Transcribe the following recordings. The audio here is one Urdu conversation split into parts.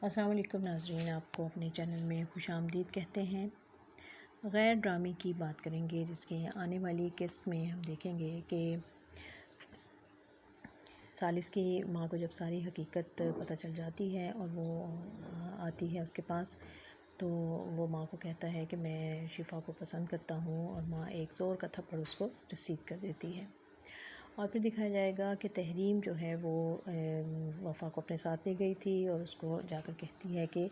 السلام علیکم ناظرین، آپ کو اپنے چینل میں خوش آمدید کہتے ہیں۔ غیر ڈرامے کی بات کریں گے، جس کے آنے والی قسط میں ہم دیکھیں گے کہ ثالث کی ماں کو جب ساری حقیقت پتہ چل جاتی ہے اور وہ آتی ہے اس کے پاس، تو وہ ماں کو کہتا ہے کہ میں شفا کو پسند کرتا ہوں، اور ماں ایک زور کا تھپڑ اس کو رسید کر دیتی ہے۔ اور پھر دکھایا جائے گا کہ تحریم جو ہے وہ وفا کو اپنے ساتھ لے گئی تھی، اور اس کو جا کر کہتی ہے کہ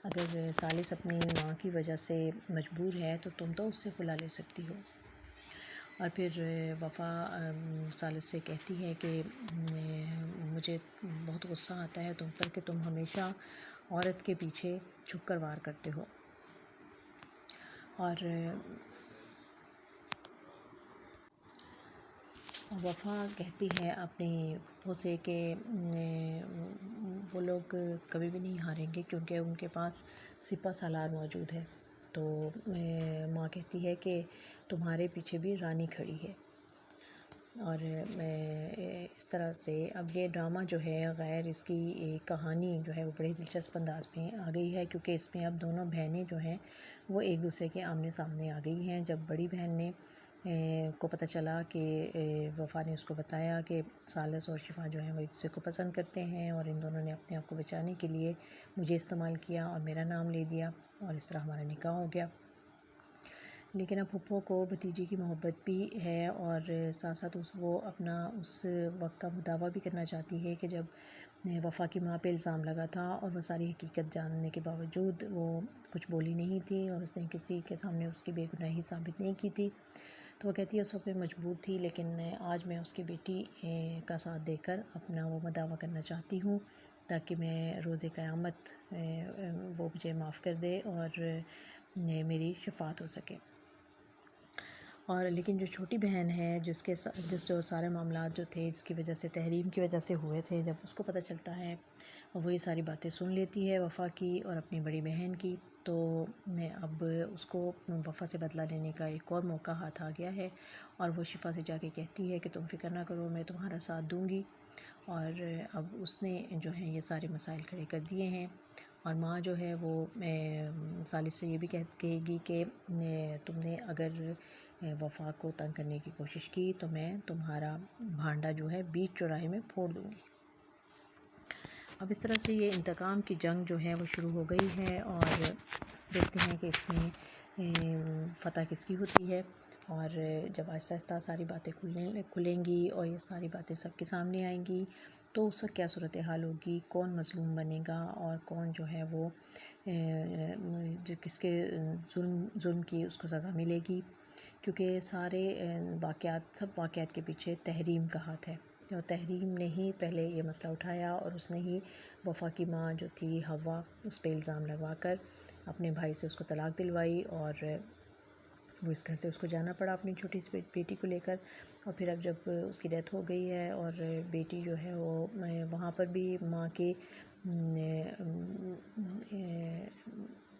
اگر ثالث اپنی ماں کی وجہ سے مجبور ہے تو تم تو اس سے کھلا لے سکتی ہو۔ اور پھر وفا ثالث سے کہتی ہے کہ مجھے بہت غصہ آتا ہے تم پر کہ تم ہمیشہ عورت کے پیچھے چھپ کر وار کرتے ہو۔ اور وفا کہتی ہے اپنی پھوپھو سے کہ وہ لوگ کبھی بھی نہیں ہاریں گے کیونکہ ان کے پاس سپہ سالار موجود ہے۔ تو ماں کہتی ہے کہ تمہارے پیچھے بھی رانی کھڑی ہے۔ اور اس طرح سے اب یہ ڈرامہ جو ہے غیر اس کی کہانی جو ہے وہ بڑی دلچسپ انداز میں آ گئی ہے، کیونکہ اس میں اب دونوں بہنیں جو ہیں وہ ایک دوسرے کے آمنے سامنے آ گئی ہیں۔ جب بڑی بہن نے کو پتہ چلا کہ وفا نے اس کو بتایا کہ ثالث اور شفا جو ہیں وہ ایک دوسرے کو پسند کرتے ہیں، اور ان دونوں نے اپنے آپ کو بچانے کے لیے مجھے استعمال کیا اور میرا نام لے دیا، اور اس طرح ہمارا نکاح ہو گیا۔ لیکن اب پھپھو کو بھتیجی کی محبت بھی ہے، اور ساتھ ساتھ وہ اپنا اس وقت کا دعویٰ بھی کرنا چاہتی ہے کہ جب وفا کی ماں پہ الزام لگا تھا اور وہ ساری حقیقت جاننے کے باوجود وہ کچھ بولی نہیں تھی، اور اس نے کسی کے سامنے اس کی بے گناہی ثابت نہیں کی تھی، تو وہ کہتی ہے اس وقت میں مجبور تھی، لیکن آج میں اس کی بیٹی کا ساتھ دے کر اپنا وہ دعویٰ کرنا چاہتی ہوں، تاکہ میں روز قیامت وہ مجھے معاف کر دے اور میری شفاعت ہو سکے۔ اور لیکن جو چھوٹی بہن ہے جس جو سارے معاملات جو تھے اس کی وجہ سے، تحریم کی وجہ سے ہوئے تھے، جب اس کو پتہ چلتا ہے اور وہ یہ ساری باتیں سن لیتی ہے وفا کی اور اپنی بڑی بہن کی، تو اب اس کو وفا سے بدلہ لینے کا ایک اور موقع ہاتھ آ گیا ہے، اور وہ شفا سے جا کے کہتی ہے کہ تم فکر نہ کرو، میں تمہارا ساتھ دوں گی۔ اور اب اس نے جو ہے یہ سارے مسائل کھڑے کر دیے ہیں، اور ماں جو ہے وہ ثالث سے یہ بھی کہے گی کہ تم نے اگر وفا کو تنگ کرنے کی کوشش کی تو میں تمہارا بھانڈا جو ہے بیچ چوراہے میں پھوڑ دوں گی۔ اب اس طرح سے یہ انتقام کی جنگ جو ہے وہ شروع ہو گئی ہے، اور دیکھتے ہیں کہ اس میں فتح کس کی ہوتی ہے۔ اور جب آہستہ آہستہ ساری باتیں کھلیں گی اور یہ ساری باتیں سب کے سامنے آئیں گی، تو اس وقت کیا صورتحال ہوگی، کون مظلوم بنے گا اور کون جو ہے وہ کس کے ظلم کی اس کو سزا ملے گی، کیونکہ سارے سب واقعات کے پیچھے تحریم کا ہاتھ ہے، اور تحریم نے ہی پہلے یہ مسئلہ اٹھایا، اور اس نے ہی وفا کی ماں جو تھی حوا اس پہ الزام لگوا کر اپنے بھائی سے اس کو طلاق دلوائی، اور وہ اس گھر سے اس کو جانا پڑا اپنی چھوٹی سی بیٹی کو لے کر۔ اور پھر اب جب اس کی ڈیتھ ہو گئی ہے اور بیٹی جو ہے وہ وہاں پر بھی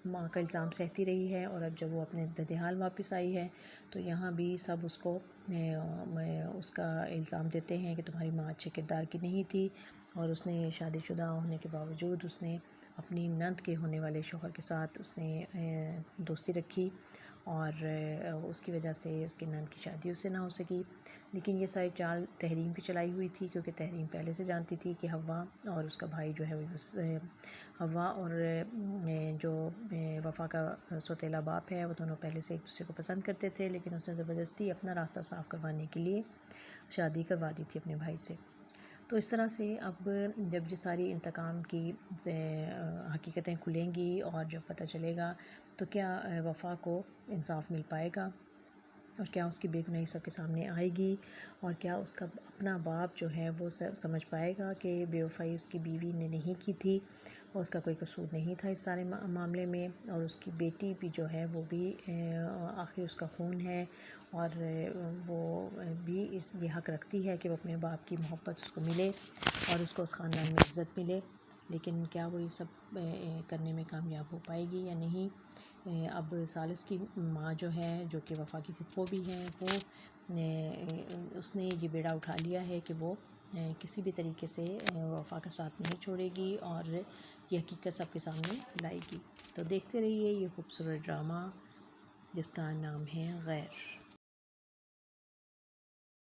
ماں کا الزام سہتی رہی ہے، اور اب جب وہ اپنے ددھیال واپس آئی ہے تو یہاں بھی سب اس کو اس کا الزام دیتے ہیں کہ تمہاری ماں اچھے کردار کی نہیں تھی، اور اس نے شادی شدہ ہونے کے باوجود اس نے اپنی نند کے ہونے والے شوہر کے ساتھ اس نے دوستی رکھی، اور اس کی وجہ سے اس کی نند کی شادی اس سے نہ ہو سکی۔ لیکن یہ ساری چال تحریم کی چلائی ہوئی تھی، کیونکہ تحریم پہلے سے جانتی تھی کہ حوا اور اس کا بھائی جو ہے حوا اور جو وفا کا سوتیلا باپ ہے وہ دونوں پہلے سے ایک دوسرے کو پسند کرتے تھے، لیکن اس نے زبردستی اپنا راستہ صاف کروانے کے لیے شادی کروا دی تھی اپنے بھائی سے۔ تو اس طرح سے اب جب یہ ساری انتقام کی حقیقتیں کھلیں گی اور جب پتہ چلے گا تو کیا وفا کو انصاف مل پائے گا، اور کیا اس کی بے گناہی سب کے سامنے آئے گی، اور کیا اس کا اپنا باپ جو ہے وہ سمجھ پائے گا کہ بے وفائی اس کی بیوی نے نہیں کی تھی اور اس کا کوئی قصور نہیں تھا اس سارے معاملے میں، اور اس کی بیٹی بھی جو ہے وہ بھی آخر اس کا خون ہے، اور وہ بھی یہ حق رکھتی ہے کہ وہ اپنے باپ کی محبت اس کو ملے اور اس کو اس خاندان میں عزت ملے، لیکن کیا وہ یہ سب کرنے میں کامیاب ہو پائے گی یا نہیں۔ اب ثالث کی ماں جو ہے، جو کہ وفا کی پھپھو بھی ہیں، وہ اس نے یہ بیڑا اٹھا لیا ہے کہ وہ کسی بھی طریقے سے وفا کا ساتھ نہیں چھوڑے گی اور یہ حقیقت سب کے سامنے لائے گی۔ تو دیکھتے رہیے یہ خوبصورت ڈرامہ جس کا نام ہے غیر۔